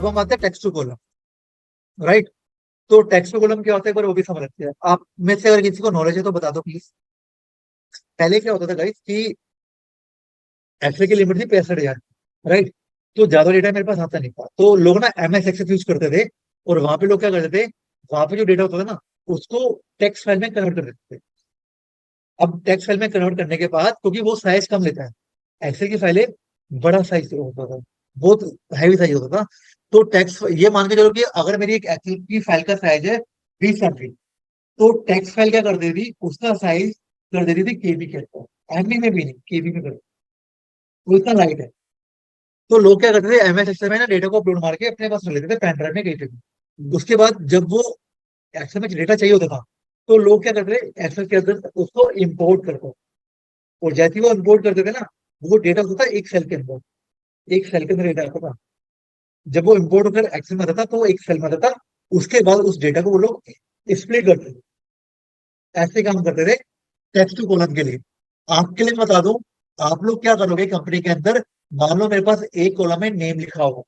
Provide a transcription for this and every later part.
अब हम आते हैं टेक्स्ट टू कॉलम, राइट। तो टेक्स्ट टू कॉलम क्या होता है, एक बार वो भी समझ लेते हैं। आप में से अगर किसी को नॉलेज है तो बता दो प्लीज। पहले क्या होता था गाइस कि एक्सेल की लिमिट थी 65,000, राइट। तो ज्यादा डेटा मेरे पास आता नहीं था, तो लोग ना MS एक्सेस यूज करते थे। और वहां पे लोग क्या करते थे, वहां पे जो डेटा होता था ना, उसको टेक्स्ट फाइल में कन्वर्ट कर देते थे। अब टेक्स्ट फाइल में कन्वर्ट करने के बाद, क्योंकि वो साइज कम लेता है, एक्सेल की फाइलें बड़ा साइज होता था, बहुत हैवी साइज होता था। तो टेक्स्ट ये मान के चलो कि अगर मेरी एक एक्सेल की फाइल का साइज है 20 MB, तो टेक्स्ट फाइल क्या कर देती, उसका साइज कर देती थी KB के अंदर, MB में भी नहीं, KB में कर, वो इतना लाइट है। तो लोग क्या करते थे, MS एक्सेल में ना डेटा को अपलोड मार के अपने पास रख लेते थे पेन ड्राइव में कहीं पे भी। उसके बाद जब वो एक्सेल में डेटा चाहिए होता था, तो लोग क्या करते थे, एक्सेल के अंदर उसको इंपोर्ट करते। और जैसे ही वो इंपोर्ट करते थे ना, वो डेटा होता था एक सेल के अंदर, एक सेल के अंदर डेटा आता था। जब वो इंपोर्ट होकर एक्सेल में आता था, तो वो एक सेल में आता था। उसके बाद उस डेटा को वो लोग स्प्लिट करते थे, ऐसे काम करते थे टेक्स्ट टू कॉलम के लिए। आपके लिए बता दूं, आप लोग क्या करोगे कंपनी के अंदर, मान लो मेरे पास एक कॉलम में नेम लिखा होगा,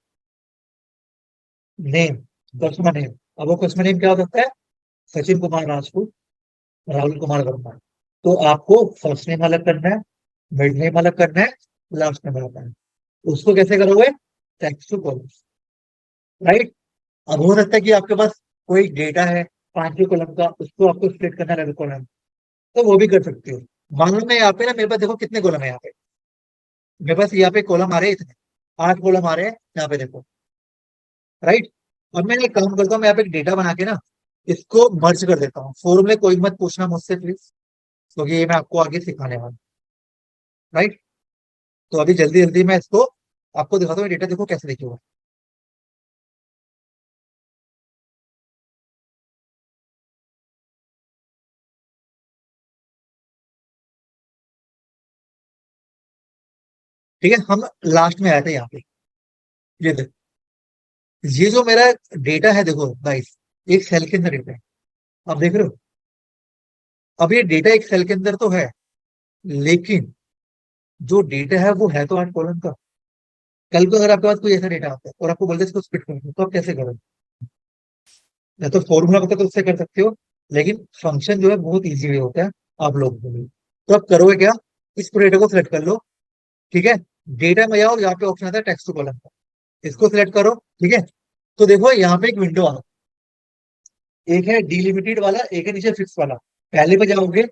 नेम, कस्टमर नेम। अब वो कस्टमर नेम क्या हो सकता है, सचिन कुमार राजपूत, राहुल कुमार वर्मा। तो आपको फर्स्ट नेम अलग करना है, मिड नेम अलग करना है, लास्ट नेम अलग करना है। उसको कैसे करोगे, टेक्स्ट टू कॉलम, राइट। अब हो सकता है कि आपके पास कोई डेटा है 5 कॉलम का, उसको आपको स्प्लिट करना है 11 कॉलम, तो वो भी कर सकते हो। मान लो मैं यहाँ पे ना, मेरे पास देखो कितने कॉलम है यहाँ पे, मेरे पास यहाँ पे कॉलम आ रहे हैं इतने, 8 कॉलम आ रहे हैं यहाँ पे देखो, राइट। अब मैं एक काम करता हूँ, मैं यहाँ पे एक डेटा बना के ना, इसको मर्ज कर देता हूँ। फॉर्मूले कोई मत पूछना मुझसे प्लीज, क्योंकि ये मैं आपको आगे सिखाने वाला हूँ, राइट। तो अभी जल्दी जल्दी मैं इसको आपको दिखाता हूँ, डेटा देखो कैसे देखिएगा। ठीक है, हम लास्ट में आए थे यहाँ पे, ये देखो, ये जो मेरा डेटा है देखो गाइस, एक सेल के अंदर डेटा है, आप देख रहे हो। अब ये डेटा एक सेल के अंदर तो है, लेकिन जो डेटा है वो है तो 8 कॉलम का। कल को अगर आपके पास कोई ऐसा डेटा आता है और आपको बोलते हैं इसको स्प्लिट करो, तो आप कैसे करोगे। या तो फॉर्मूला होता है तो उससे कर सकते हो, लेकिन फंक्शन जो है बहुत इजी वे होता है आप लोगों के लिए। तो आप करोगे क्या, इस डेटा को सिलेक्ट कर लो, ठीक है। डेटा में जाओ, यहाँ पे ऑप्शन आता है टेक्स्ट टू कॉलम का, इसको सिलेक्ट करो, ठीक है। तो देखो यहाँ पे एक विंडो आ, एक है डिलिमिटेड वाला, एक है नीचे फिक्स वाला। पहले पे जाओगे,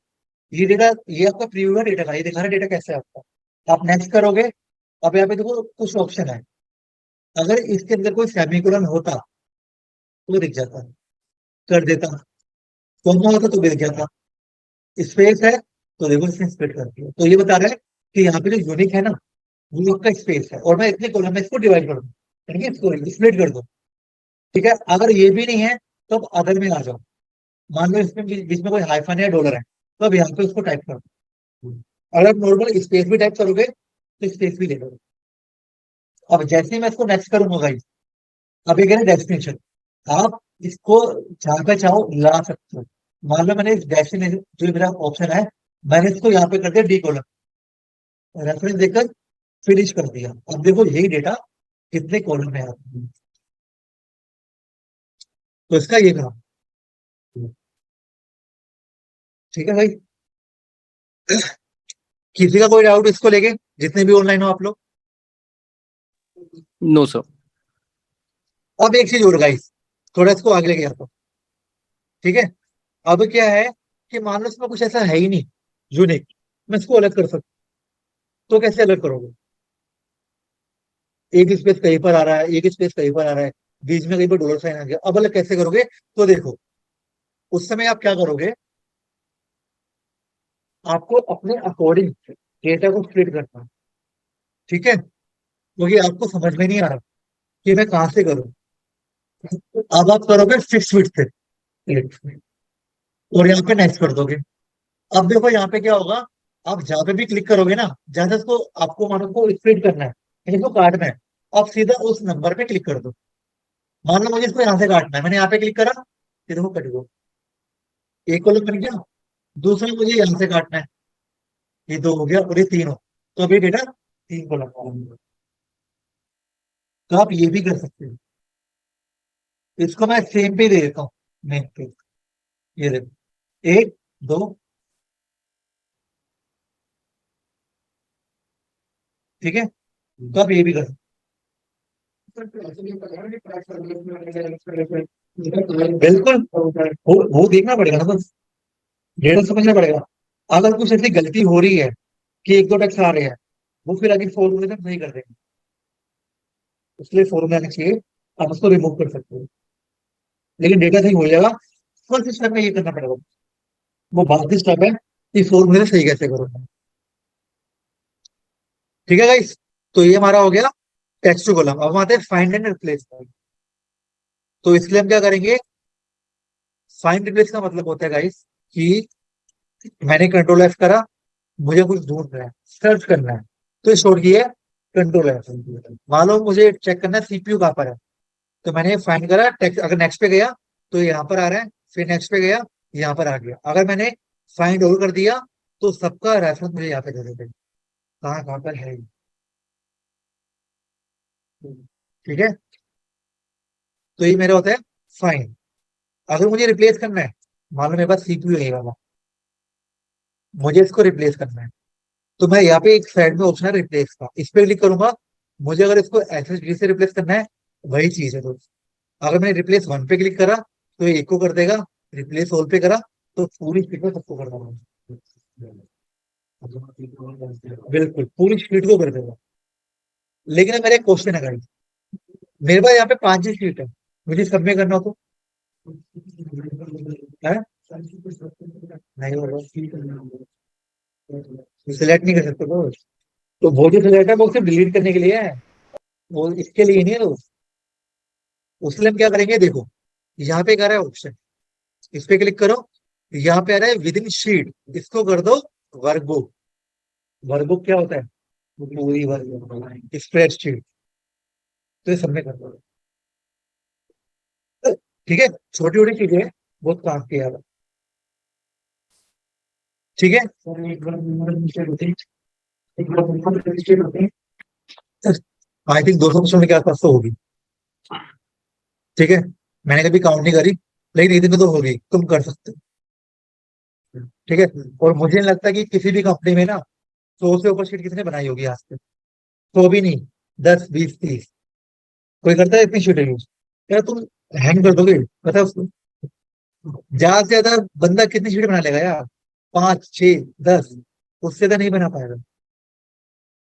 ये डेटा, ये आपका प्रीव्यू है डेटा का, ये दिखा रहा है डेटा कैसे है आपका। आप नेक्स्ट करोगे, अब यहाँ पे देखो कुछ ऑप्शन है, अगर इसके अंदर कोई सेमीकोलन होता तो दिख जाता, कर देता, कॉमा होता तो दिख जाता, स्पेस है तो देखो इसने स्प्लिट कर दिया। तो ये बता रहा है कि यहाँ पे जो यूनिक है ना, वो आपका स्पेस है, और मैं इतने कॉलम में इसको डिवाइड कर दूं, यानी कि इसको स्प्लिट कर दूं, ठीक है। अगर ये भी नहीं है, तो अब अदर में आ जाओ। मान लो इसमें बीच में कोई हाइफन या डॉलर है, तो अब यहाँ पे उसको टाइप कर दो। अगर आप नॉर्मल स्पेस भी टाइप करोगे तो स्पेस भी ले लो। अब जैसे ही मैं इसको नेक्स्ट करूंगा गाइस, अब ये कह रहे डेस्टिनेशन, आप इसको जहां पे चाहो ला सकते हो। मान लो मैंने इस डेस्टिनेशन, जो मेरा ऑप्शन है, मैंने इसको यहाँ पे कर दिया डी कॉलम, रेफरेंस देकर फिनिश कर दिया। अब देखो यही डेटा कितने कॉलम में आता है, तो इसका ये काम, ठीक है भाई। किसी का कोई डाउट इसको लेके, जितने भी ऑनलाइन हो आप लोग। No sir. अब एक चीज और गाइस, थोड़ा इसको आगे लेके जाता हूँ, ठीक है। अब क्या है कि मान लो इसमें कुछ ऐसा है ही नहीं यूनिक, मैं इसको अलग कर सकता, तो कैसे अलग करोगे। एक स्पेस कहीं पर आ रहा है, एक स्पेस कहीं पर आ रहा है, बीच में कहीं पर डॉलर साइन आ गया, अब अलग कैसे करोगे। तो देखो, उस समय आप क्या करोगे, आपको अपने अकॉर्डिंग डेटा को स्प्लिट करना है, ठीक है। क्योंकि आपको समझ में नहीं आ रहा कि मैं कहां से करूं, अब आप करोगे फिक्स विड्थ से, और यहाँ पे नेक्स्ट कर दोगे। अब देखो यहाँ पे क्या होगा, आप जहाँ पे भी क्लिक करोगे ना, जहां से इसको आपको मानो को स्प्लिट करना है, यानी इसको काटना है, आप सीधा उस नंबर पे क्लिक कर दो। मान लो मुझे इसको यहाँ से काटना है, मैंने यहाँ पे क्लिक करा, ये देखो कट गया, एक कॉलम बन गया। दूसरा मुझे यहाँ से काटना है, ये 2 हो गया और ये 3 हो, तो अभी डेटा 3 कॉलम का होगा। तो आप ये भी कर सकते हो, इसको मैं सेम पे दे देता हूँ, मेन पे। ये देखो, एक, दो, ठीक है। तो आप ये भी कर बिल्कुल, वो देखना पड़ेगा ना बस, डेटा समझना पड़ेगा। अगर कुछ ऐसी गलती हो रही है कि एक दो टैक्स आ रहे हैं, वो फिर आगे फॉर्मूले तक नहीं कर देंगे, इसलिए फॉर्मूला आना चाहिए, आप उसको रिमूव कर सकते हो। लेकिन डेटा सही हो जाएगा, फर्स्ट स्टेप में ये करना पड़ेगा। वो बाकी स्टेप है कि फॉर्मूले सही कैसे करो। ठीक है गाइस, तो ये हमारा हो गया टेक्स्ट टू कॉलम। अब हम आते हैं फाइंड एंड रिप्लेस। तो इसलिए हम क्या करेंगे, फाइंड रिप्लेस का मतलब होता है गाइस कि मैंने कंट्रोल एफ करा, मुझे कुछ ढूंढना है, सर्च करना है, तो शॉर्ट की है कंट्रोल एफ। मान लो मुझे चेक करना है सीपीयू कहाँ पर है, तो मैंने फाइंड करा टेक्स्ट, अगर नेक्स्ट पे गया तो यहाँ पर आ रहा है, फिर नेक्स्ट पे गया, यहाँ पर आ गया। अगर मैंने फाइंड ऑल कर दिया तो सबका रेफरेंस मुझे यहाँ पे दे देते, कहाँ कहाँ पर है ये। ठीक है, तो ये मेरा होता है फाइंड। अगर मुझे रिप्लेस करना है, मान लो मेरे पास सीपीयू है ये वाला, मुझे इसको रिप्लेस करना है, तो मैं यहाँ पे एक साइड में ऑप्शन है रिप्लेस का, इस पे क्लिक करूंगा। मुझे अगर इसको एसएसडी से रिप्लेस करना है, वही चीज है दोस्त। अगर मैंने रिप्लेस वन पे क्लिक करा तो ये एक को कर देगा, रिप्लेस ऑल पे करा तो पूरी स्पीड को सबको कर देगा। बिल्कुल पूरी स्पीड को कर देगा। लेकिन अब मेरा एक क्वेश्चन है गाइस, मेरे पास यहाँ पे पांच ही सीट है, मुझे सब में करना हो तो है, नहीं होगा, सिलेक्ट नहीं कर सकते तो वो जो सिलेक्ट है वो सिर्फ डिलीट करने के लिए है, वो इसके लिए नहीं है। तो उसके लिए हम क्या करेंगे, देखो यहाँ पे क्या रहा है ऑप्शन, इस पे क्लिक करो, यहाँ पे आ रहा है विद इन शीट, इसको कर दो वर्कबुक। वर्कबुक क्या होता है, वो पूरी वर्कबुक स्प्रेडशीट, तो ये सबमिट कर दो। ठीक है, छोटी छोटी चीजें हैं, बहुत काम किया है। ठीक है, आई थिंक 200% के आसपास तो होगी। ठीक है, मैंने कभी काउंट नहीं करी, लेकिन इतनी तो होगी, तुम कर सकते हो। ठीक है, और मुझे नहीं लगता कि किसी भी कंपनी में ना 100 से ऊपर शीट किसी ने बनाई होगी आज तक, तो भी नहीं, 10, 20, 30, कोई करता है इतनी शीटें यूज? यार तुम हैंग कर दोगे, पता है उसको। ज्यादा से ज्यादा बंदा कितनी शीट बना लेगा यार, 5, 6, 10, उससे तो नहीं बना पाएगा।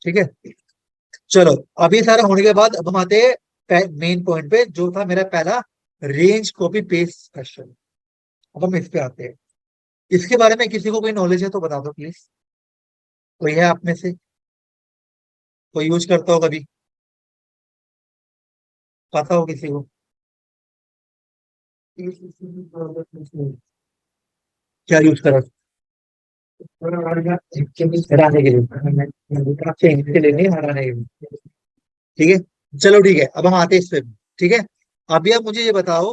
ठीक है, चलो, अब ये सारा होने के बाद अब हम आते हैं मेन पॉइंट पे, जो था मेरा पहला रेंज कॉपी पेस्ट क्वेश्चन। अब हम इस पे आते हैं। इसके बारे में किसी को कोई नॉलेज है तो बता दो प्लीज, कोई है आप में से, कोई यूज करता हो कभी, पता हो किसी को? क्या यूज करा? हराने के लिए, चेंज के लिए नहीं, हराने के लिए। ठीक है, चलो ठीक है, अब हम आते हैं इस पे। ठीक है, अभी आप मुझे ये बताओ,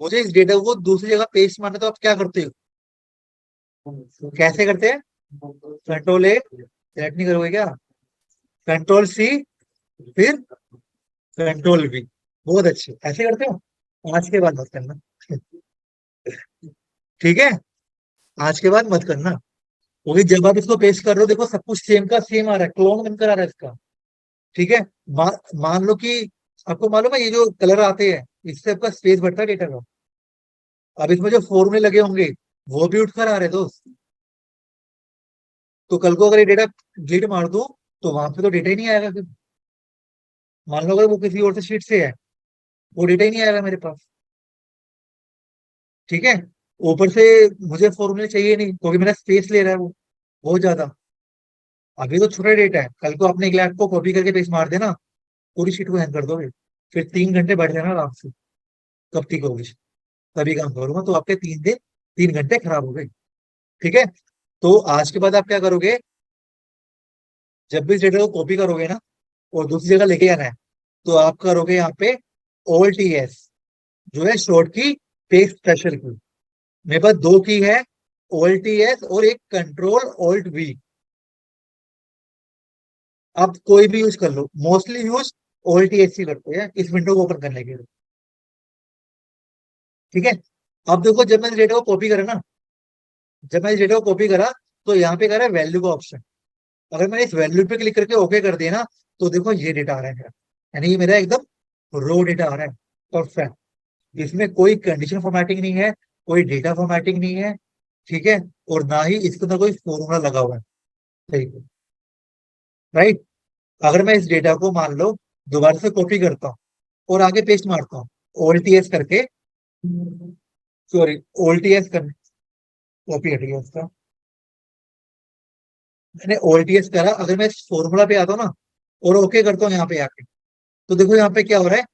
मुझे इस डेटा को दूसरी जगह पेस्ट मारना, तो आप क्या करते हो, कैसे करते हैं? कंट्रोल ए सेलेक्ट नहीं करोगे क्या, कंट्रोल सी, फिर कंट्रोल वी, बहुत अच्छे, ऐसे करते हो। आज के बाद मत करना। ठीक है, आज के बाद मत करना, क्योंकि जब आप इसको पेस्ट कर रहे हो, देखो सब कुछ सेम का सेम आ रहा है, क्लोन बनकर आ रहा है इसका। ठीक है, मान लो कि आपको मालूम है ये जो कलर आते हैं, इससे आपका स्पेस बढ़ता है डेटा का। अब इसमें जो फॉर्मूले लगे होंगे वो भी उठकर आ रहे हैं दोस्त। तो कल को अगर ये डेटा डिलीट मार दो तो वहां पे तो डेटा ही नहीं आएगा फिर। मान लो अगर वो किसी और से शीट से है, वो डेटा ही नहीं आएगा मेरे पास। ठीक है, ऊपर से मुझे फॉर्मूले चाहिए नहीं, क्योंकि मेरा स्पेस ले रहा है वो बहुत ज्यादा। अभी तो छोटा डेटा है, कल को आपने एक लाख को कॉपी करके पेस्ट मार देना, पूरी शीट को हैंग कर दोगे, फिर 3 घंटे बैठ जाना आराम से। कब ठीक होगी? तभी काम करूंगा तो आपके 3 घंटे खराब हो गए। ठीक है, तो आज के बाद आप क्या करोगे, जब भी इस डेटा को कॉपी करोगे ना और दूसरी जगह लेके आना है, तो आप करोगे यहाँ पे OLTS, जो है शॉर्ट की पेस्ट स्पेशल की। मेरे पास दो की है, OLTS और एक कंट्रोल OLT V। आप कोई भी यूज कर लो, मोस्टली यूज OLTS ही करते हैं इस विंडो को ओपन करने के लिए। ठीक है। अब देखो जब मैंने डेटा को कॉपी करा ना, जब मैंने डेटा को कॉपी करा तो यहाँ पे करा है वैल्यू का ऑप्शन। अगर मैंने इस वैल्यू पे क्लिक करके ओके कर दिया ना, तो देखो ये डेटा आ रहा है मेरा, यानी ये मेरा एकदम रो डेटा आ रहा है, परफेक्ट। इसमें कोई कंडीशन फॉर्मेटिंग नहीं है, कोई डेटा फॉर्मेटिंग नहीं है, ठीक है। और ना ही इसके अंदर कोई फॉर्मूला लगा हुआ है, ठीक है, राइट। अगर मैं इस डेटा को मान लो दोबारा से कॉपी करता हूँ और आगे पेस्ट मारता हूँ, ओल्ट टीएस करके, सॉरी, ओल्ट टीएस कर, कॉपी हट गया उसका, मैंने ओल्ट टीएस करा। अगर मैं इस फॉर्मूला पे आता हूँ ना और ओके करता हूँ यहाँ पे आके, तो देखो यहाँ पे क्या हो रहा है,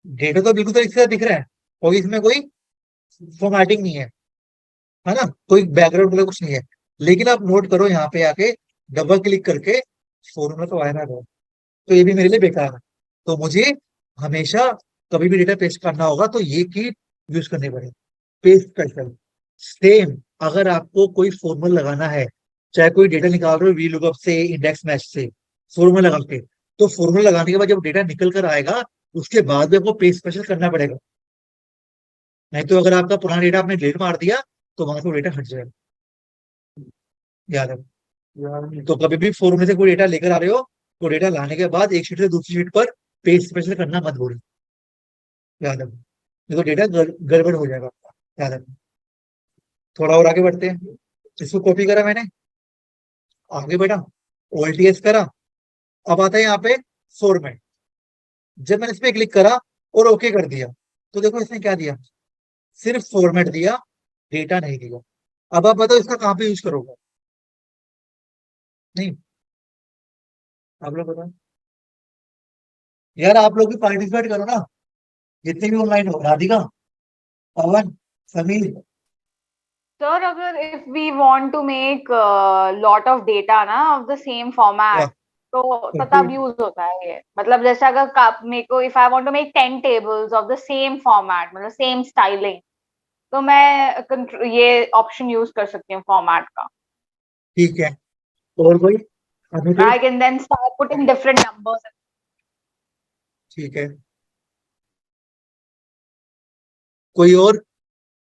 डेटा तो बिल्कुल तरीके से दिख रहा है और इसमें कोई फॉर्मेटिंग नहीं है ना, कोई बैकग्राउंड वगैरह कुछ नहीं है। लेकिन आप नोट करो यहाँ पे आके डबल क्लिक करके फॉर्मूला तो आया ना, तो ये भी मेरे लिए बेकार है। तो मुझे हमेशा कभी भी डेटा पेस्ट करना होगा तो ये की यूज करनी पड़ेगी, पेस्ट स्पेशल। सेम, अगर आपको कोई फॉर्मूला लगाना है, चाहे कोई डेटा निकाल रहे हो वी लुकअप से, इंडेक्स मैच से, फॉर्मूला लगा के, तो फॉर्मूला लगाने के बाद जब डेटा निकल कर आएगा उसके बाद भी आपको पेस्ट स्पेशल करना पड़ेगा। नहीं तो अगर आपका पुराना डेटा आपने डिलीट मार दिया तो वहां से डेटा हट जाएगा, याद है। तो कभी भी फोरम में से कोई डेटा लेकर आ रहे हो तो डेटा लाने के बाद एक शीट से दूसरी शीट पर पेज स्पेशल करना मत भूलो, याद रखो, नहीं तो डेटा गड़बड़ हो जाएगा आपका, याद रखो। थोड़ा और आगे बढ़ते हैं। इसको कॉपी करा मैंने, आगे बढ़ा, ओल्टीएस करा। अब आता है यहाँ पे फॉर्मेट। जब मैंने इस पे क्लिक करा और ओके कर दिया, तो देखो इसने क्या दिया, सिर्फ फॉर्मेट दिया, डेटा नहीं दिया। अब आप बताओ इसका कहाँ पे यूज करोगे? नहीं, आप लोग बताओ यार, आप लोग भी पार्टिसिपेट करो ना, जितने भी ऑनलाइन हो, राधिका, पवन, समीर। सर अगर if we want to make lot of data ना ऑफ द सेम फॉर्मेट, वाह, तो तब okay, यूज होता है ये। मतलब जैसे अगर मेरे को if I want to make 10 tables of the same format, मतलब सेम स्टाइलिंग, तो मैं ये ऑप्शन यूज कर सकती हूँ फॉर्मेट का। ठीक है। और कोई, अनुदेश? I can then start putting different numbers. ठीक है। कोई और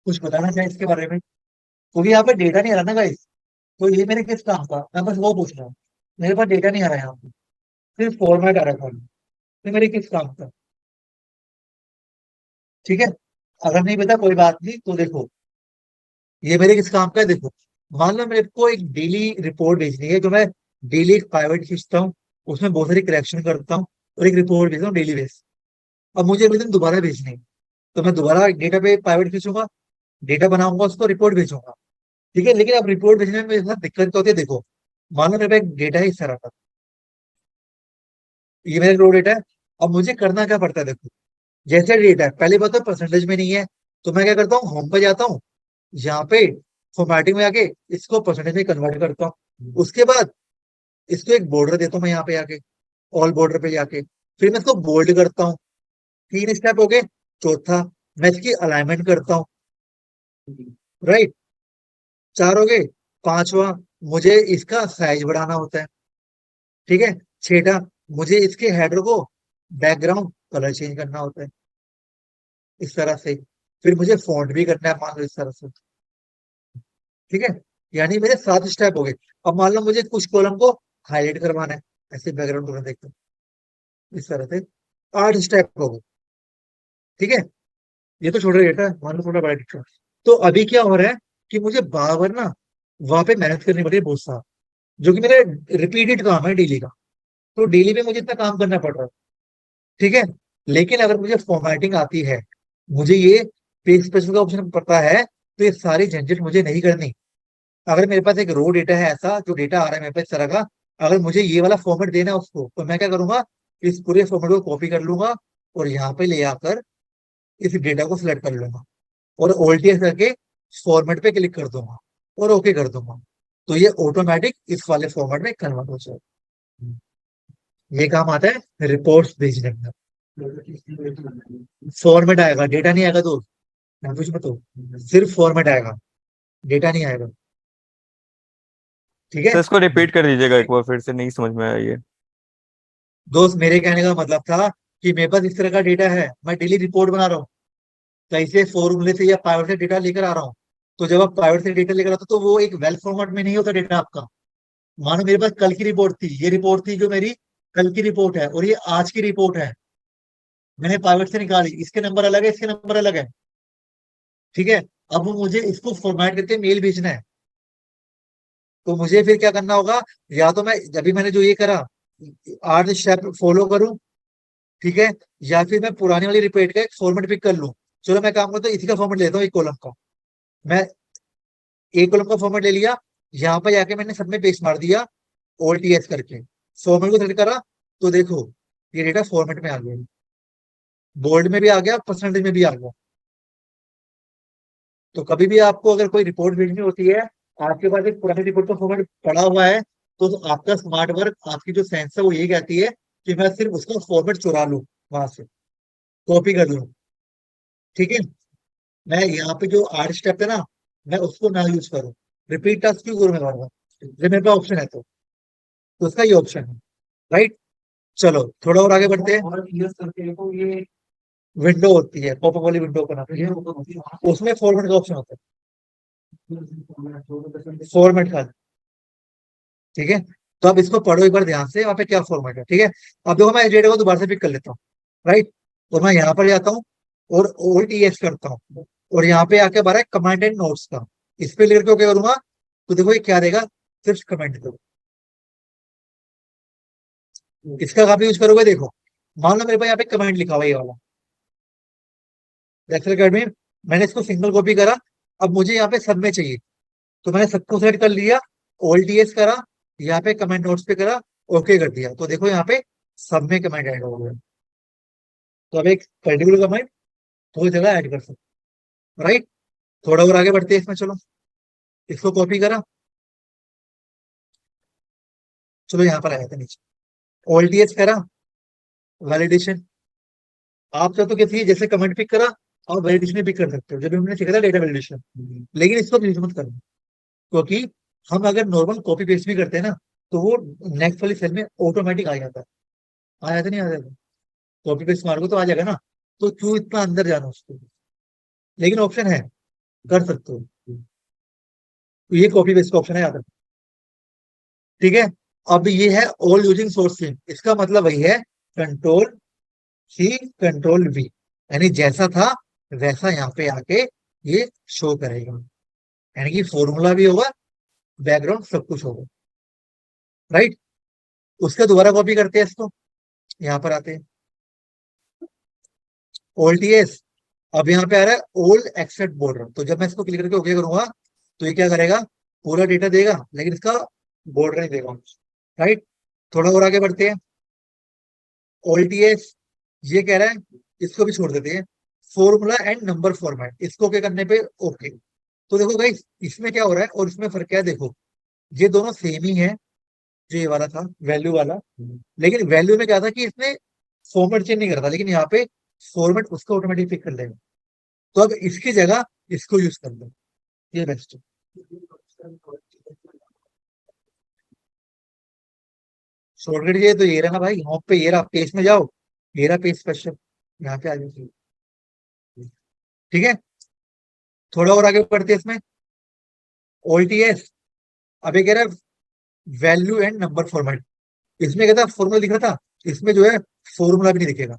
कुछ बताना चाहे इसके बारे में? क्योंकि यहाँ पे डेटा नहीं आ रहा ना गाइस, तो ये मेरे किस काम का, मैं बस वो पूछ रहा हूँ। मेरे पास डेटा नहीं आ रहा है यहाँ पे, सिर्फ फॉर्मेट आ रहा था, तो मेरे किस काम का? ठीक है। अगर नहीं पता कोई बात नहीं, तो देखो ये मेरे किस काम का है, देखो। मान लो मेरे को एक डेली रिपोर्ट भेजनी है, जो मैं डेली एक प्राइवेट खींचता हूँ, उसमें बहुत सारी करेक्शन करता हूँ और एक रिपोर्ट भेजता हूँ डेली बेस। अब मुझे अगले दिन दोबारा भेजनी है, तो मैं दोबारा डेटा पे प्राइवेट खींचूंगा, डेटा बनाऊंगा, उसको रिपोर्ट भेजूंगा। ठीक है। लेकिन अब रिपोर्ट भेजने में मेरे साथ दिक्कत क्या होती है, देखो, मान लो मेरे पास एक डेटा है इस तरह का, ये मेरा रो डेटा है। अब मुझे करना क्या पड़ता है, देखो, जैसे डेटा है, पहले बात तो परसेंटेज में नहीं है, तो मैं क्या करता हूँ, होम पे जाता हूँ, यहाँ पे फॉर्मेटिंग में आके इसको परसेंटेज में कन्वर्ट करता हूँ। उसके बाद इसको एक बॉर्डर देता हूँ मैं यहाँ पे आके, ऑल बॉर्डर पे जाके, फिर मैं इसको बोल्ड करता हूँ। 3 स्टेप हो गए। चौथा, मैं इसकी अलाइनमेंट करता हूँ, राइट। 4 हो गए। पांचवा, मुझे इसका साइज बढ़ाना होता है, ठीक है। छठा, मुझे इसके हेडर को बैकग्राउंड कलर चेंज करना होता है, इस तरह से। फिर मुझे फॉन्ट भी करना है, मान लो इस तरह से, ठीक है। यानी मेरे 7 स्टेप हो गए। अब मान लो मुझे कुछ कॉलम को हाईलाइट करवाना है, ऐसे बैकग्राउंड कलर देखते हैं, इस तरह से। 8 स्टेप हो गए, ठीक है। ये तो छोटा डेटा है, मान लो थोड़ा बड़ा डेटा। तो अभी क्या हो रहा है कि मुझे बार बार ना वहां पे मेहनत करनी पड़ रही है बहुत सारा, जो कि मेरा रिपीटेड काम है डेली का। तो डेली में मुझे इतना काम करना पड़ रहा है, ठीक है। लेकिन अगर मुझे फॉर्मेटिंग आती है, मुझे ये पेज स्पेसिफिक का ऑप्शन पता है, तो ये सारी झंझट मुझे नहीं करनी। अगर मेरे पास एक रो डेटा है, ऐसा जो डेटा आ रहा है मेरे पास इस तरह का, अगर मुझे ये वाला फॉर्मेट देना है उसको, तो मैं क्या करूंगा, इस पूरे फॉर्मेट को कॉपी कर लूंगा और यहाँ पे ले आकर इस डेटा को सिलेक्ट कर लूंगा और ओल्टीएस करके फॉर्मेट पे क्लिक कर दूंगा और ओके कर दूंगा, तो ये ऑटोमेटिक इस वाले फॉर्मेट में कन्वर्ट हो जाएगा। ये काम आता है रिपोर्ट्स भेजने में। फॉर्मेट आएगा, डेटा नहीं आएगा, तो मैं कुछ बताऊँ, सिर्फ फॉर्मेट आएगा, डेटा नहीं आएगा, ठीक है। सर इसको रिपीट कर दीजिएगा एक बार, फिर से नहीं समझ में आया ये। दोस्त, मेरे कहने का मतलब था कि मेरे पास इस तरह का डेटा है, मैं डेली रिपोर्ट बना रहा हूँ, कहीं से फॉर्मूले से या पाइवट से डेटा लेकर आ रहा हूँ, तो जब आप पाइवट से डेटा लेकर आते हो तो वो एक वेल फॉर्मेट में नहीं होता डेटा आपका। मानो मेरे पास कल की रिपोर्ट थी, ये रिपोर्ट थी जो मेरी कल की रिपोर्ट है, और ये आज की रिपोर्ट है, मैंने पाइवट से निकाली, इसके नंबर अलग है, इसके नंबर अलग है, ठीक है। अब मुझे इसको फॉर्मेट करके मेल भेजना है, तो मुझे फिर क्या करना होगा, या तो मैं जब भी मैंने जो ये करा 8 स्टेप फॉलो करूं, ठीक है, या फिर मैं पुरानी वाली रिपोर्ट का एक फॉर्मेट पिक कर लूं। चलो मैं काम करता हूँ, इसी का फॉर्मेट लेता हूँ, एक कॉलम का। मैं एक कॉलम का फॉर्मेट ले लिया, यहाँ पर जाके मैंने सब में पेस्ट मार दिया, OLTS करके फॉर्मेट को सेलेक्ट करा, तो देखो ये डेटा फॉर्मेट में आ गया, बोल्ड में भी आ गया, परसेंटेज में भी आ गया। तो कभी भी आपको अगर कोई रिपोर्ट भेजनी होती है, आपके पास एक पुरानी रिपोर्ट का फॉर्मेट पड़ा हुआ है, तो आपका स्मार्ट वर्क, आपकी जो सेंस है वो ये कहती है कि मैं सिर्फ उसका फॉर्मेट चुरा लूं, वहां से कॉपी कर लूं, ठीक है। मैं यहाँ पे जो 8 स्टेप है ना, मैं उसको ना यूज करूँ, रिपीट टास्क क्यों करूँ मैं बार बार, जब मेरे पास ऑप्शन है तो उसका ये ऑप्शन है, राइट। चलो थोड़ा और आगे बढ़ते हैं। और यूज करते हैं तो ये विंडो होती है, पॉपअप वाली विंडो का नाम है, उसमें फॉर्मेट का ऑप्शन होता है, फॉर्मेट का, ठीक है। तो अब इसको पढ़ो एक बार ध्यान से, वहां पे क्या फॉर्मेट है, ठीक है। अब देखो मैं डेटा को दोबारा से पिक कर लेता हूँ, राइट, और मैं यहाँ पर जाता हूँ और OLTS करता हूँ, और यहाँ पे आके बारह कमांड एंड नोट्स का, इस पे लेकर के क्या करूंगा, तो देखो ये क्या देगा, सिर्फ कमेंट दो। इसका काफी यूज करोगे, देखो मान लो मेरे पास यहाँ पे कमेंट लिखा हुआ है ये वाला, एक्सेल कार्ड में, मैंने इसको सिंगल कॉपी करा, अब मुझे यहाँ पे सब में चाहिए, तो मैंने सबको सेलेक्ट कर लिया, OLTS करा, यहाँ पे कमेंट नोट्स पे करा, ओके कर दिया, तो देखो यहाँ पे सब में कमेंट ऐड हो गया। तो अब एक पर्टिकुलर कमेंट दो जगह ऐड कर सकते, राइट। थोड़ा और आगे बढ़ते हैं इसमें, चलो इसको कॉपी करा, चलो यहाँ पर आया था नीचे, OLTS करा, वैलिडेशन, आप चाहो तो किसी जैसे कमेंट पिक करा और वैलिडेशन पिक कर सकते हो, जब भी हमने सीखा था डेटा वैलिडेशन। लेकिन इसको यूज मत करना, क्योंकि हम अगर नॉर्मल कॉपी पेस्ट भी करते हैं ना, तो वो नेक्स्ट वाली सेल में ऑटोमेटिक आ जाता है, आ जाता नहीं, आ जाता, कॉपी पेस्ट मारोगे तो आ जाएगा ना, तो क्यों इतना अंदर जाना उसको। लेकिन ऑप्शन है, कर सकते हो, तो ये कॉपी पेस्ट का ऑप्शन है, याद रखो, ठीक है। अब ये है ऑल यूजिंग सोर्स सेम, इसका मतलब वही है, कंट्रोल C कंट्रोल V, यानी जैसा था वैसा यहाँ पे आके ये शो करेगा, यानी कि फॉर्मूला भी होगा, बैकग्राउंड सब कुछ होगा, राइट। उसका दोबारा कॉपी करते हैं इसको, यहाँ पर आते हैं, OLTS, अब यहाँ पे आ रहा है ओल्ड एक्सेप्ट बॉर्डर, तो जब मैं इसको क्लिक करके ओके करूंगा, तो ये क्या करेगा, पूरा डेटा देगा, लेकिन इसका बॉर्डर नहीं देगा, राइट। थोड़ा और आगे बढ़ते हैं, OLTS ये कह रहा है, इसको भी छोड़ देते हैं, फॉर्मूला एंड नंबर फॉर्मेट, इसको क्या करने पे ओके। तो देखो गाइस इसमें क्या हो रहा है और इसमें फर्क क्या है, देखो ये दोनों सेम ही है, जो ये वाला था वैल्यू वाला, लेकिन वैल्यू में क्या था कि इसने फॉर्मेट चेंज नहीं करता, लेकिन यहाँ पे फॉर्मेट उसका ऑटोमेटिक पिक कर लेगा, तो अब इसकी जगह इसको यूज कर लो, ये बेस्ट है। शॉर्टकट ये तो ये रहा ना भाई, होम पे ये रहा, पेज में जाओ, ये रहा पेज स्पेशल, यहाँ पे आ जाओ, ठीक है। थोड़ा और आगे बढ़ते हैं इसमें, OLTS अब ये कह रहा है वैल्यू एंड नंबर फॉर्मेट, इसमें कहता है फॉर्मूला दिख रहा था, इसमें जो है फॉर्मूला भी नहीं दिखेगा,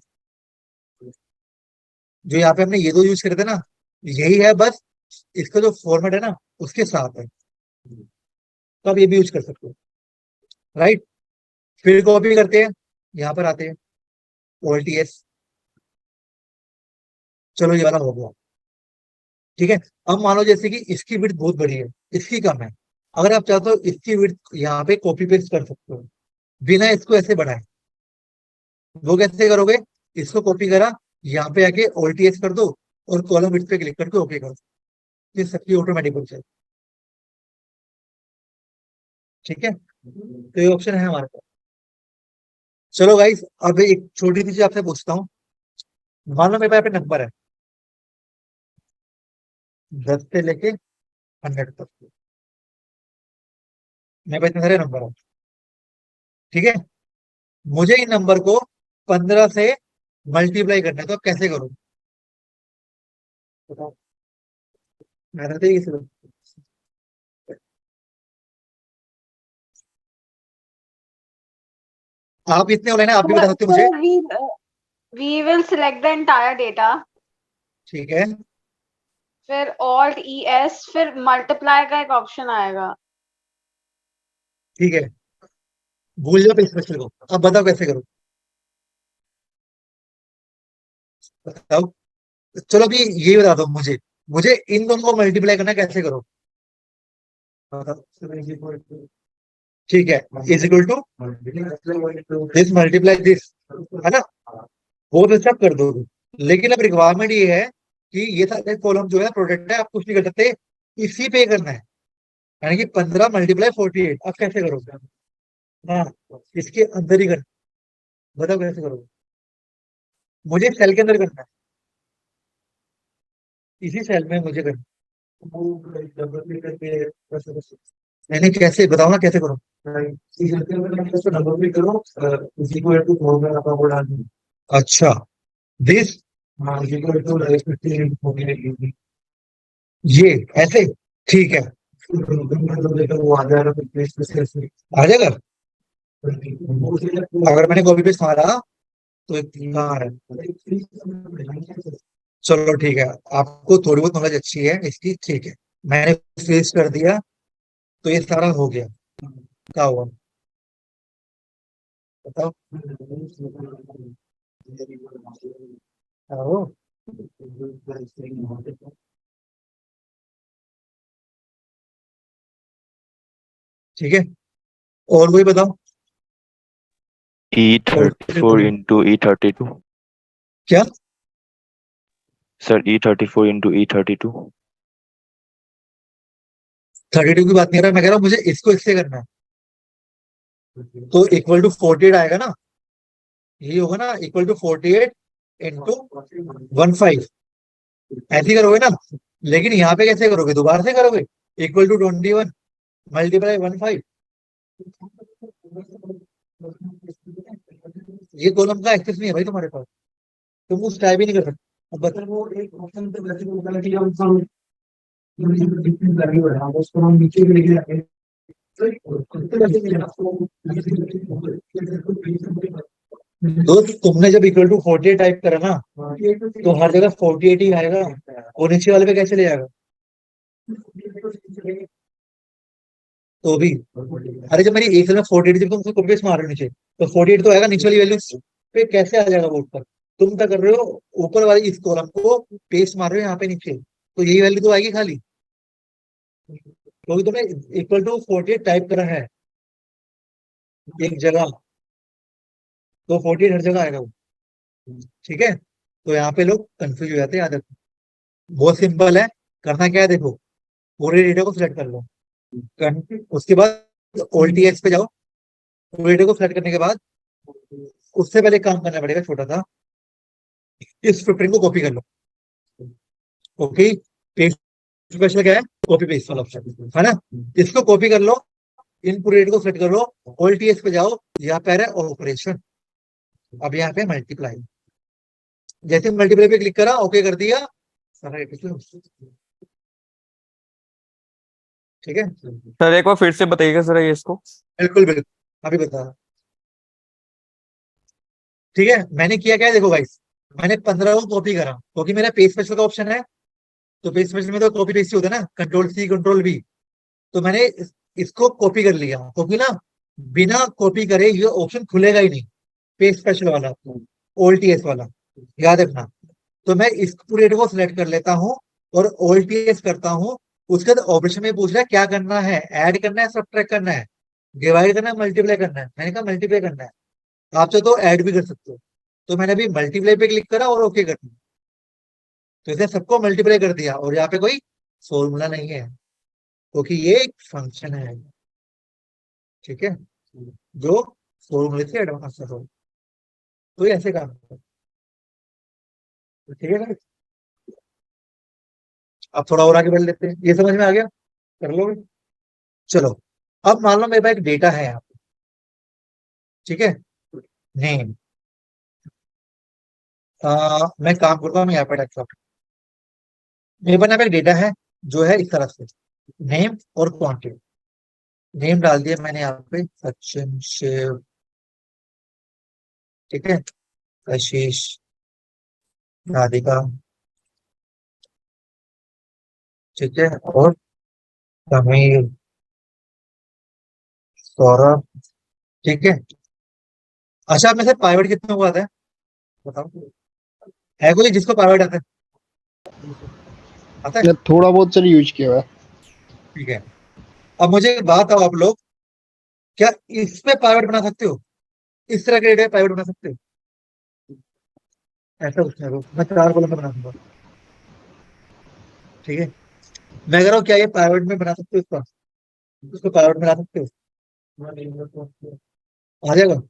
जो यहाँ पे हमने ये दो यूज करे थे ना, यही है बस, इसका जो फॉर्मेट है ना उसके साथ है, तो आप ये भी यूज कर सकते हो, राइट। फिर कॉपी करते हैं, यहाँ पर आते हैं, OLTS, चलो ये वाला हो गया, ठीक है। अब मानो जैसे कि इसकी विड्थ बहुत बड़ी है, इसकी कम है, अगर आप चाहते हो इसकी विड्थ यहाँ पे कॉपी पेस्ट कर सकते हो, बिना इसको ऐसे बढ़ाए, वो कैसे करोगे, इसको कॉपी करा, यहाँ पे आके OLTS कर दो, और कॉलम विड्थ पे क्लिक करके ओके कर दो, ये सबकी ऑटोमेटिक हो जाए, ठीक है। तो ये ऑप्शन है हमारे पास। चलो गाइस अब एक छोटी सी चीज आपसे पूछता हूँ, मान लो मेरे पास पे नंबर है 10 से लेके 100 तक, मेरे पास इतने सारे नंबर है, ठीक है। मुझे इन नंबर को 15 से मल्टीप्लाई करना है, तो अब कैसे करूँ, बताओ, मेहनत है किसी को। आप इतने ऑनलाइन है, आप भी बता सकते हो मुझे। So we will select the entire data. ठीक है, फिर Alt ES, फिर मल्टीप्लाई का एक ऑप्शन आएगा। ठीक है, भूल जाओ स्पेशल को। अब बताओ कैसे करो, बताओ। चलो अभी यही बता दो मुझे, मुझे इन दोनों को मल्टीप्लाई करना है, कैसे करो बताओ। ठीक है, is equal to this multiply this, है ना, वो तो सब कर दो। लेकिन अब रिक्वायरमेंट ये है कि ये सारे कॉलम जो है प्रोडक्ट है, आप कुछ नहीं कर सकते, इसी पे करना है। यानी कि 15 × 48। अब कैसे करोगे? हाँ, इसके अंदर ही करना। बताओ कैसे करोगे? मुझे सेल के अंदर करना है, इसी सेल में मुझे करना है। नहीं नहीं, कैसे बताओ ना, कैसे करो? अच्छा, दिस, ये ऐसे, ठीक है, आ जाएगा। अगर मैंने कॉपी पेस्ट मारा तो एक कहाँ आ रहा है? चलो ठीक है, आपको थोड़ी बहुत नॉलेज अच्छी है इसकी, ठीक है। मैंने फेस कर दिया, तो ये सारा हो गया। क्या हुआ बताओ? आओ, ठीक है, और कोई बताओ। और E34 into E32. क्या? Sir, E34 into E32. 32 की बात नहीं कर रहा, मैं कह रहा हूँ मुझे इसको इससे करना है, तो इक्वल टू 48 आएगा ना, यही होगा ना, इक्वल टू 48 इंटू 15। ऐसे ही करोगे ना। लेकिन यहाँ पे कैसे करोगे, दोबारा से करोगे, इक्वल टू 21 मल्टीप्लाई 15। ये कॉलम का एक्सेस नहीं है भाई तुम्हारे पास, तुम उस टाइप ही नहीं कर सकते। अब बता, वो एक ऑप्शन पे वैसे होता है कि हम उसको हम नीचे भी लेके जाते हैं। दोस्त, तुमने जब इक्वल टू 48 टाइप करा ना, तो हर जगह 48 ही आएगा, और नीचे वाले पे कैसे ले जाएगा? तो भी, अरे जब मेरी एक में 48 जब तुम कॉपी पेस्ट मार रहे हो नीचे, तो 48 तो आएगा, नीचे वाली वैल्यू पे कैसे आ जाएगा बोर्ड पर? तुम क्या कर रहे हो, ऊपर वाली इस कॉलम को पेस्ट मार रहे हो यहाँ पे नीचे, तो यही वैल्यू तो आएगी खाली, क्योंकि तुमने इक्वल टू 48 टाइप करा है एक जगह, तो 48 हर जगह आएगा वो। ठीक है, तो यहाँ पे लोग कंफ्यूज हो जाते हैं आदत। बहुत सिंपल है, करना क्या है देखो, पूरे डेटा को सिलेक्ट कर लो, उसके बाद ऑल टी एक्स पे जाओ। पूरे डेटा को सिलेक्ट करने के बाद उससे पहले एक काम करना पड़ेगा छोटा सा, इस फुटप्रिंट को कॉपी कर लो। कॉपी पेस्ट स्पेशल क्या है, कॉपी पेस्ट वाला ऑप्शन है ना, इसको कॉपी कर लो, इन पूरे डेटा को सिलेक्ट कर लो, ऑल टी एक्स पे जाओ, यहाँ पे है ऑपरेशन, अब यहाँ पे मल्टीप्लाई। जैसे मल्टीप्लाई पे क्लिक करा, ओके कर दिया, सारा डेटा, ठीक है। सर एक बार फिर से बताइएगा सर ये इसको। बिल्कुल बिल्कुल, अभी बता। ठीक है, मैंने किया क्या है देखो गाइस, मैंने 15 को कॉपी करा, क्योंकि मेरा पेज स्पेशल का ऑप्शन है, तो पेज स्पेशल में तो कॉपी पेस्ट ही होता है ना, कंट्रोल C कंट्रोल V। तो मैंने इसको कॉपी कर लिया, क्योंकि ना बिना कॉपी करे ये ऑप्शन खुलेगा ही नहीं, पेज स्पेशल वाला, ऑल टी एस वाला, याद रखना। तो मैं इस पूरे को सिलेक्ट कर लेता हूँ, और ऑल टी एस करता हूँ। उसके बाद ऑपरेशन में पूछ रहा है क्या करना है, ऐड करना है, सब्ट्रैक्ट करना है, डिवाइड करना है, मल्टीप्लाई करना है। मैंने कहा मल्टीप्लाई करना है, आप चाहो तो ऐड भी कर सकते हो। तो मैंने अभी मल्टीप्लाई पे क्लिक करा और ओके कर दिया, तो इसने सबको मल्टीप्लाई कर दिया, और यहाँ पे कोई फॉर्मूला नहीं है, क्योंकि ये एक फंक्शन है, ठीक है, जो फॉर्मूले से एडवांस हो, तो ये ऐसे काम करता है। तो ठीक है ना, अब थोड़ा और आगे बढ़ लेते हैं, ये समझ में आ गया, कर लोगे? चलो, अब मान लो मेरे पास एक डेटा है यहाँ पे, ठीक है, नेम, मैं काम करता हूँ, मैं यहाँ पे मेरे पास यहाँ पे डेटा है जो है इस तरह से, नेम और क्वांटिटी। नेम डाल दिया मैंने यहाँ पे, सचिन, शिव, ठीक है, आशीष, राधिका, ठीक है, और समीर, सौरभ, ठीक है। अच्छा, आप में से पाइवट कितने को आता है बताओ? है कोई जिसको पाइवट आता है? आता है? या थोड़ा बहुत चल यूज किया हुआ है। ठीक है। अब मुझे एक बात आओ आप लोग, क्या इसमें पाइवट बना सकते हो? इस तरह के डेटा पाइवट बना सकते हो? ऐसा कुछ नहीं, मैं 4 कॉलम में बना दूंगा, ठीक है। मैं कह रहा हूँ क्या ये पाइवट में बना सकते हो? इसका उसको पाइवट में बना सकते हो? आ जाएगा?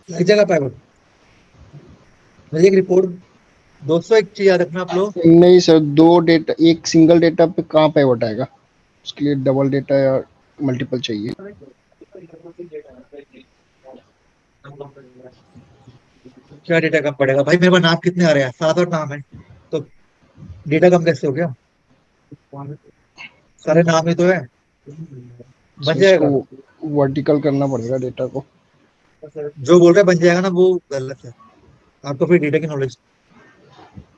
लग जाएगा पाइवट? मुझे एक रिपोर्ट, दोस्तों एक चीज याद रखना आप लोग, नहीं सर, दो डेटा एक सिंगल डेटा पे कहाँ पाइवट आएगा? उसके लिए डबल डेटा या मल्टीपल चाहिए। क्या डेटा कम पड़ेगा भाई? मेरे पास नाम कितने आ रहे हैं? 7 8 नाम है, तो डेटा कम कैसे हो गया? सारे नाम ही तो है, बन सर इसको जाएगा। वर्टिकल करना पड़ेगा डेटा को। जो बोल रहे हैं बन जाएगा ना, वो गलत है। आपको फिर डेटा की नॉलेज,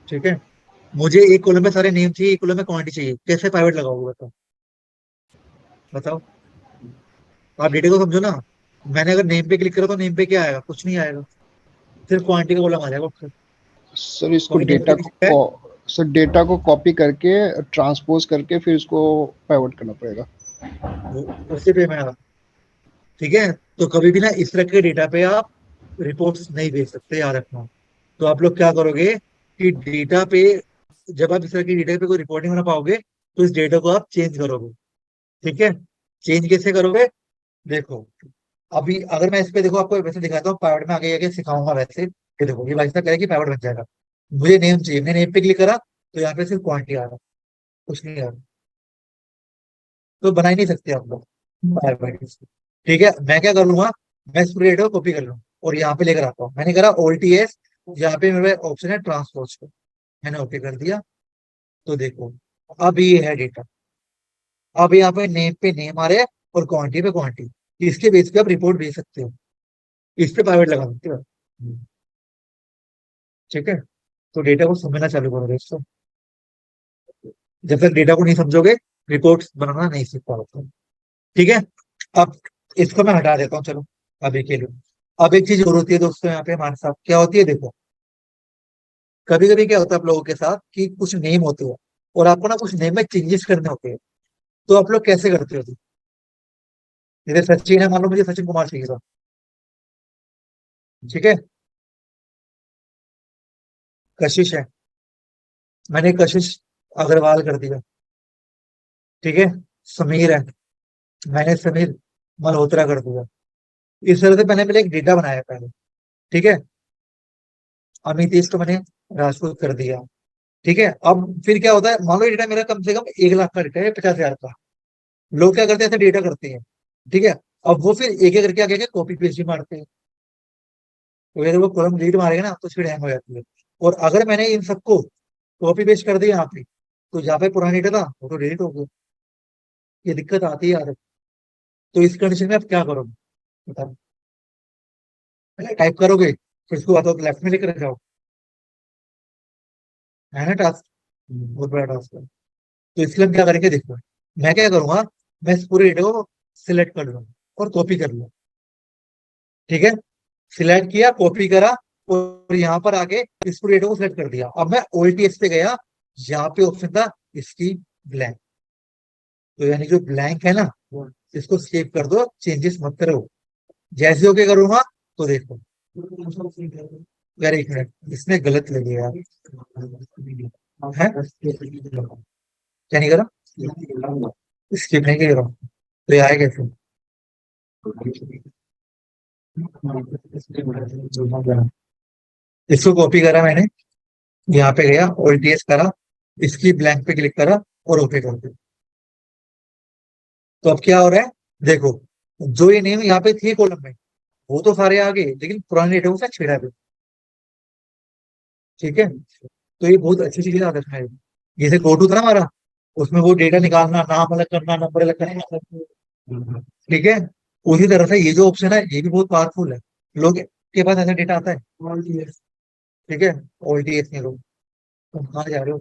ठीक है। मुझे एक कॉलम में सारे नेम चाहिए, एक कॉलम में क्वांटिटी चाहिए, कैसे पाइवट लगाओगे बताओ? बताओ, आप डेटा को समझो ना। मैंने अगर नेम पे क्लिक करा तो नेम पे क्या आएगा? कुछ नहीं आएगा, सिर्फ क्वांटिटी का कॉलम आ जाएगा उससे। सर इसको क्वांटिटी में तो लिखा है, सर डेटा को कॉपी करके ट्रांसपोज करके फिर इसको पाइवट करना पड़ेगा। उसी पे मैं आ रहा हूँ, ठीक है। तो कभी भी ना इस तरह के डेटा पे आप रिपोर्ट्स नहीं भेज सकते, याद रखना। तो आप लोग क्या करोगे कि डेटा पे, जब आप इस तरह की डेटा पे कोई रिपोर्ट नहीं बना पाओगे, तो इस डेटा को आप चेंज करोगे, ठीक है। चेंज कैसे करोगे? देखो, अभी अगर मैं इस पे, देखो आपको वैसे दिखाता हूँ, पाइवट में आगे आगे सिखाऊंगा वैसे। ये देखो, ये भाई साहब कह रहे हैं कि पाइवट बन जाएगा। मुझे नेम चाहिए, मैंने नेम पे क्लिक करा तो यहाँ पे सिर्फ क्वांटिटी आ रहा, कुछ नहीं आ रहा, तो बना ही नहीं सकते आप लोग पाइवट। ठीक है, मैं क्या करूंगा, मैं इस पूरे डेटा को कॉपी कर लूँ और यहाँ पे लेकर आता हूँ। मैंने करा OLTS, यहाँ पे मेरे ऑप्शन है ट्रांसपोज को, मैंने ओके कर दिया। तो देखो, अब ये है डेटा। अब यहाँ पे नेम आ रहे हैं और क्वांटिटी पे क्वांटिटी, इसके बेस पे आप रिपोर्ट भेज सकते हो, इस पे प्राइवेट लगा सकते हो, ठीक है। तो डेटा को समझना चालू करो दोस्तों। जब तक डेटा को नहीं समझोगे, रिपोर्ट्स बनाना नहीं सीख पाओगे, ठीक है। अब इसको मैं हटा देता हूँ, चलो अभी के लिए। अब एक चीज और होती है दोस्तों यहाँ पे हमारे साथ, क्या होती है देखो, कभी कभी क्या होता है आप लोगों के साथ कि कुछ नेम होते हो और आपको ना कुछ नेम में चेंजेस करने होते हैं, तो आप लोग कैसे करते हो? जैसे सचिन है, मान लो मुझे सचिन कुमार चाहिए था, ठीक है। कशिश है, मैंने कशिश अग्रवाल कर दिया, ठीक है। समीर है, मैंने समीर मल्होत्रा कर दिया। इस तरह से मैंने पहले एक डेटा बनाया पहले, ठीक है। अमितेश को मैंने राजपूत कर दिया, ठीक है। अब फिर क्या होता है, मान लो ये डेटा मेरा कम से कम 1 लाख का डेटा है, 50,000 का। लोग क्या करते हैं, ऐसे डेटा करते हैं, ठीक है। अब वो फिर एक एक करके आगे कॉपी पेस्ट भी मारते हैं, तो अगर वो कॉलम डिलीट मारेगा ना तो फिर हैंग हो जाती है। और अगर मैंने इन सबको कॉपी पेस्ट कर दिया यहाँ पे, तो जहाँ पे पुराना डेटा था वो तो डिलीट हो गया। ये दिक्कत आती है यार। तो इस कंडीशन में आप क्या करोगे बताओ? पहले टाइप करोगे, फिर उसको बताओ लेफ्ट में लेकर जाओ, है ना टास्क, बहुत बड़ा टास्क है। तो इसलिए हम क्या करेंगे देखो, मैं क्या करूंगा, मैं इस पूरे डेटा को सिलेक्ट कर लूँ और कॉपी कर लूँ, ठीक है। सिलेक्ट किया, कॉपी करा, और यहाँ पर आके इस पूरे डेटा को सिलेक्ट कर दिया। अब मैं OLTS पे गया, यहाँ पे ऑप्शन था इसकी ब्लैंक, तो यानी जो ब्लैंक है ना, इसको सेव कर दो, चेंजेस मत करो। जैसे ओके करूंगा तो देखो, यार एक मिनट, इसमें गलत लगे यार, है क्या नहीं करा, स्किप नहीं कर रहा हूँ, तो ये आए कैसे? इसको कॉपी करा मैंने, यहाँ पे गया, OLTS करा, इसकी ब्लैंक पे क्लिक करा और ओके कर दिया। तो अब क्या हो रहा है देखो, जो ये नेम यहाँ पे थे कॉलम में, वो तो सारे आ गए, लेकिन पुराने डेटा से छेड़ा भी, ठीक है। तो ये बहुत अच्छी चीज है, आदत है। जैसे गो टू था ना हमारा, उसमें वो डेटा निकालना, नाम अलग करना, नंबर अलग करना, ठीक है। उसी तरह से ये जो ऑप्शन है ये भी बहुत पावरफुल है। लोग के पास ऐसा डेटा आता है, ठीक है, ऑल टी एस लोग। तुम कहाँ जा रहे हो?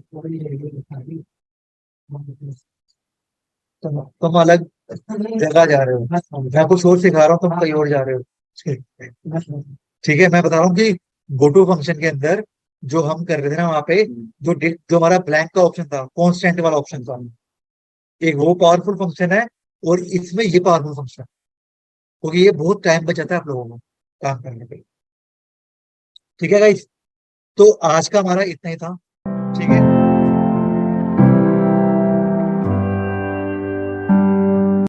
तुम अलग जगह जा रहे हो, मैं कुछ और सिखा रहा हूँ, तुम कहीं और जा रहे हो। ठीक है, मैं बता रहा हूँ कि गोटो फंक्शन के अंदर जो हम कर रहे थे ना वहां पे, जो हमारा ब्लैंक का ऑप्शन था, कॉन्स्टेंट वाला ऑप्शन था, एक वो पावरफुल फंक्शन है, और इसमें ये पावरफुल फंक्शन, क्योंकि ये बहुत टाइम बचाता है आप लोगों को काम करने पे। ठीक है गाइस, तो आज का हमारा इतना ही था, ठीक है।